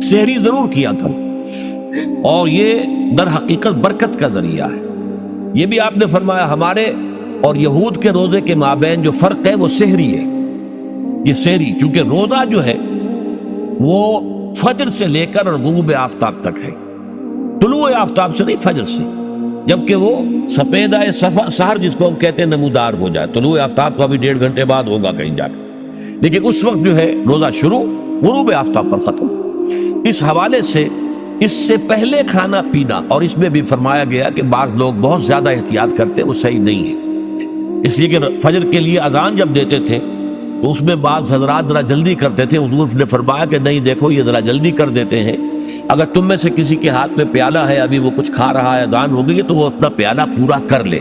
سحری ضرور کیا کرو، اور یہ در حقیقت برکت کا ذریعہ ہے۔ یہ بھی آپ نے فرمایا ہمارے اور یہود کے روزے کے مابین جو فرق ہے وہ سحری ہے۔ یہ سحری، چونکہ روزہ جو ہے وہ فجر سے لے کر اور غروب آفتاب تک ہے، طلوع آفتاب سے نہیں، فجر سے، جبکہ وہ سفیدہ سحر جس کو ہم کہتے ہیں نمودار ہو جائے۔ طلوع آفتاب کو ابھی 1.5 گھنٹے بعد ہوگا کہیں جا کر، لیکن اس وقت جو ہے روزہ شروع، غروب آفتاب پر ختم۔ اس حوالے سے اس سے پہلے کھانا پینا، اور اس میں بھی فرمایا گیا کہ بعض لوگ بہت زیادہ احتیاط کرتے، وہ صحیح نہیں ہے، اس لیے کہ فجر کے لیے اذان جب دیتے تھے تو اس میں بعض حضرات ذرا جلدی کرتے تھے۔ حضور نے فرمایا کہ نہیں، دیکھو یہ ذرا جلدی کر دیتے ہیں، اگر تم میں سے کسی کے ہاتھ میں پیالہ ہے، ابھی وہ کچھ کھا رہا ہے، اذان ہو گئی ہے، تو وہ اپنا پیالہ پورا کر لے۔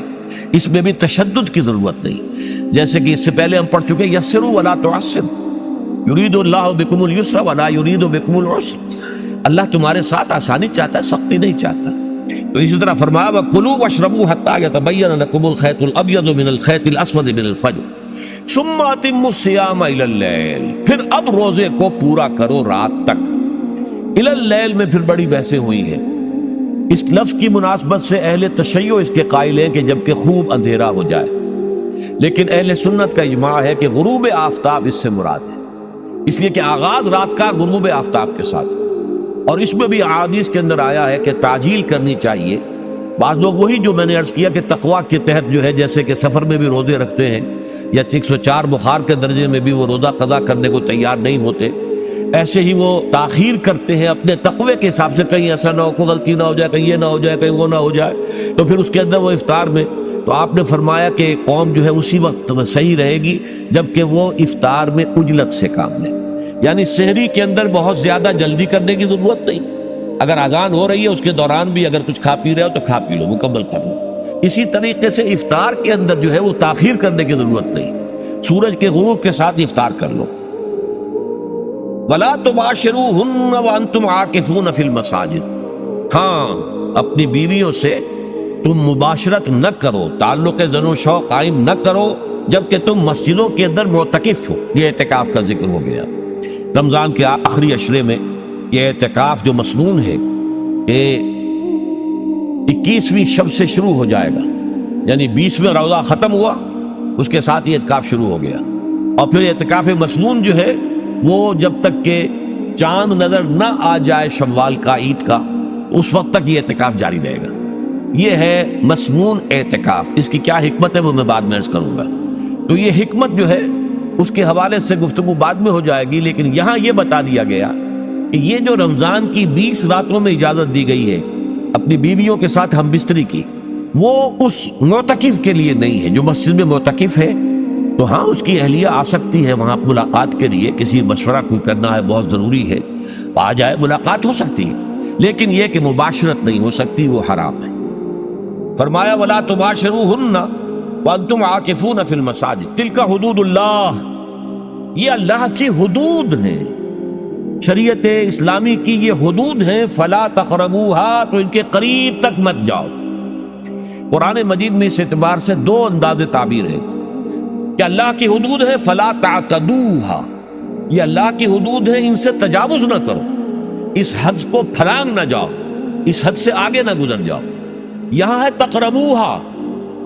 اس میں بھی تشدد کی ضرورت نہیں، جیسے کہ اس سے پہلے ہم پڑھ چکے یسروا ولا تعسروا، یرید اللہ بکم الیسر ولا یرید بکم العسر۔ اللہ تمہارے ساتھ آسانی چاہتا ہے، سختی نہیں چاہتا۔ تو اسی طرح فرمایا وَكُلُوا وَاشْرَبُوا حَتَّى يَتَبَيَّنَ لَكُمُ الْخَيْطُ الْأَبْيَضُ مِنَ الْخَيْطِ الْأَسْوَدِ مِنَ الْفَجْرِ ثُمَّ أَتِمُّوا الصِّيَامَ إِلَى اللَّيْلِ، پھر اب روزے کو پورا کرو رات تک۔ إِلَى اللَّيْلِ میں پھر بڑی بحثیں ہوئی ہیں۔ اس لفظ کی مناسبت سے اہل تشیع اس کے قائل ہیں کہ جبکہ خوب اندھیرا ہو جائے، لیکن اہل سنت کا اجماع ہے کہ غروب آفتاب اس سے مراد ہے، اس لیے کہ آغاز رات کا غروب آفتاب کے ساتھ، اور اس میں بھی احادیث کے اندر آیا ہے کہ تعجیل کرنی چاہیے۔ بعض لوگ وہی جو میں نے عرض کیا کہ تقویٰ کے تحت جو ہے، جیسے کہ سفر میں بھی روزے رکھتے ہیں، یا 104 بخار کے درجے میں بھی وہ روزہ قضا کرنے کو تیار نہیں ہوتے، ایسے ہی وہ تاخیر کرتے ہیں اپنے تقوی کے حساب سے، کہیں ایسا نہ ہو، کوئی غلطی نہ ہو جائے، کہیں یہ نہ ہو جائے، کہیں وہ نہ ہو جائے، تو پھر اس کے اندر وہ افطار میں، تو آپ نے فرمایا کہ قوم جو ہے اسی وقت صحیح رہے گی جبکہ وہ افطار میں عجلت سے کام لے، یعنی سحری کے اندر بہت زیادہ جلدی کرنے کی ضرورت نہیں، اگر اذان ہو رہی ہے اس کے دوران بھی اگر کچھ کھا پی رہے ہو تو کھا پی لو، مکمل کر لو۔ اسی طریقے سے افطار کے اندر جو ہے وہ تاخیر کرنے کی ضرورت نہیں، سورج کے غروب کے ساتھ افطار کر لو۔ وَلَا تُبَاشِرُوهُنَّ وَأَنْتُمْ عَاكِفُونَ فِي الْمَسَاجِدِ، ہاں اپنی بیویوں سے تم مباشرت نہ کرو، تعلق زن و شوق قائم نہ کرو جبکہ تم مسجدوں کے اندر معتکف ہو۔ یہ اعتکاف کا ذکر ہو گیا۔ رمضان کے آخری عشرے میں یہ اعتکاف جو مسنون ہے کہ 21ویں شب سے شروع ہو جائے گا، یعنی 20واں روزہ ختم ہوا اس کے ساتھ یہ اعتکاف شروع ہو گیا، اور پھر اعتکاف مسنون جو ہے وہ جب تک کہ چاند نظر نہ آ جائے شوال کا، عید کا، اس وقت تک یہ اعتکاف جاری رہے گا۔ یہ ہے مسنون اعتکاف۔ اس کی کیا حکمت ہے وہ میں بعد میں عرض کروں گا۔ تو یہ حکمت جو ہے اس کے حوالے سے گفتگو بعد میں ہو جائے گی، لیکن یہاں یہ بتا دیا گیا کہ یہ جو رمضان کی 20 راتوں میں اجازت دی گئی ہے اپنی بیویوں کے ساتھ ہم بستری کی، وہ اس معتکف کے لیے نہیں ہے۔ جو مسجد میں معتکف ہے تو ہاں اس کی اہلیہ آ سکتی ہے وہاں ملاقات کے لیے، کسی مشورہ کوئی کرنا ہے بہت ضروری ہے، آ جائے، ملاقات ہو سکتی ہے، لیکن یہ کہ مباشرت نہیں ہو سکتی، وہ حرام ہے۔ فرمایا وَلَا تُبَاشِرُوهُنَّ وَأَنْتُمْ عَاكِفُونَ فِي الْمَسَاجِدِ تِلْكَ حُدُودُ اللَّهِ، یہ اللہ کی حدود ہیں، شریعت اسلامی کی یہ حدود ہیں۔ فَلَا تَقْرَبُوهَا، تو ان کے قریب تک مت جاؤ۔ قرآن مجید میں اس اعتبار سے دو انداز تعبیر ہے کہ اللہ کی حدود ہے فَلَا تَعْتَدُوهَا، یہ اللہ کی حدود ہے، ان سے تجاوز نہ کرو، اس حد کو پھلانگ نہ جاؤ، اس حد سے آگے نہ گزر جاؤ۔ یہاں ہے تقربوها،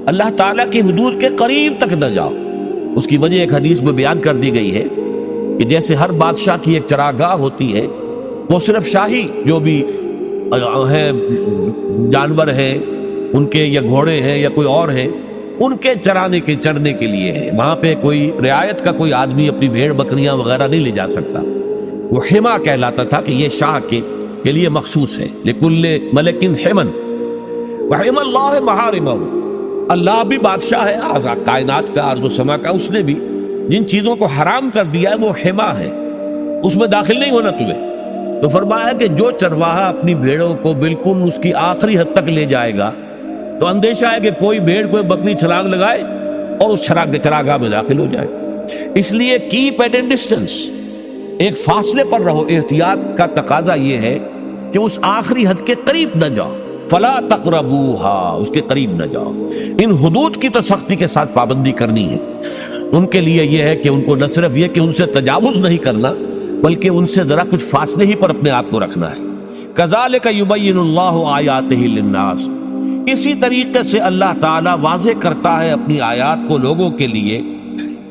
اللہ تعالیٰ کی حدود کے قریب تک نہ جاؤ۔ اس کی وجہ ایک حدیث میں بیان کر دی گئی ہے کہ جیسے ہر بادشاہ کی ایک چراگاہ ہوتی ہے، وہ صرف شاہی جو بھی ہے جانور ہیں ان کے، یا گھوڑے ہیں یا کوئی اور ہیں، ان کے چرنے کے لیے ہے، وہاں پہ کوئی رعایت کا کوئی آدمی اپنی بھیڑ بکریاں وغیرہ نہیں لے جا سکتا۔ وہ حما کہلاتا تھا کہ یہ شاہ کے لیے مخصوص ہے، لکل ملک حمن وحم اللہ محارمہ، اللہ بھی بادشاہ ہے کائنات کا، ارض و سما کا، اس نے بھی جن چیزوں کو حرام کر دیا ہے وہ حما ہے، اس میں داخل نہیں ہونا تمہیں۔ تو فرمایا کہ جو چرواہا اپنی بھیڑوں کو بالکل اس کی آخری حد تک لے جائے گا تو اندیشہ ہے کہ کوئی بھیڑ کوئی بکری چھلانگ لگائے اور اس چراگاہ میں داخل ہو جائے۔ اس لیے کیپ ایٹ اے ڈسٹینس، ایک فاصلے پر رہو۔ احتیاط کا تقاضا یہ ہے کہ اس آخری حد کے قریب نہ جاؤ، فلا تقربوها، اس کے قریب نہ جاؤ۔ ان حدود کی تو سختی کے ساتھ پابندی کرنی ہے۔ ان کے لیے یہ ہے کہ ان کو نہ صرف یہ کہ ان سے تجاوز نہیں کرنا، بلکہ ان سے ذرا کچھ فاصلے ہی پر اپنے آپ کو رکھنا ہے۔ کذالک یبین اللہ آیاتہ للناس، اسی طریقے سے اللہ تعالیٰ واضح کرتا ہے اپنی آیات کو لوگوں کے لیے،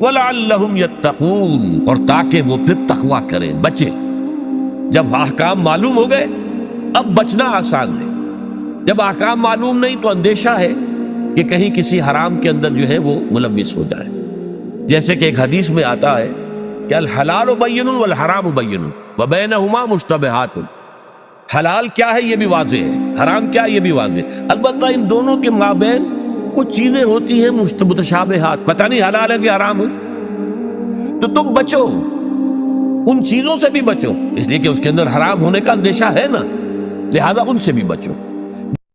وَلَعَلَّهُمْ يَتَّقُونَ، اور تاکہ وہ پھر تقویٰ کریں، بچیں۔ جب احکام معلوم ہو گئے اب بچنا آسان ہے، جب احکام معلوم نہیں تو اندیشہ ہے کہ کہیں کسی حرام کے اندر جو ہے وہ ملوث ہو جائے۔ جیسے کہ ایک حدیث میں آتا ہے کہ الحلال بین والحرام بین وبینہما مشتبہات، حلال کیا ہے یہ بھی واضح ہے، حرام کیا ہے یہ بھی واضح ہے، البتہ ان دونوں کے مابین کچھ چیزیں ہوتی ہیں متشابہات، پتہ نہیں حلال ہے کہ حرام ہے، تو تم بچو، ان چیزوں سے بھی بچو، اس لیے کہ اس کے اندر حرام ہونے کا اندیشہ ہے نا، لہذا ان سے بھی بچو۔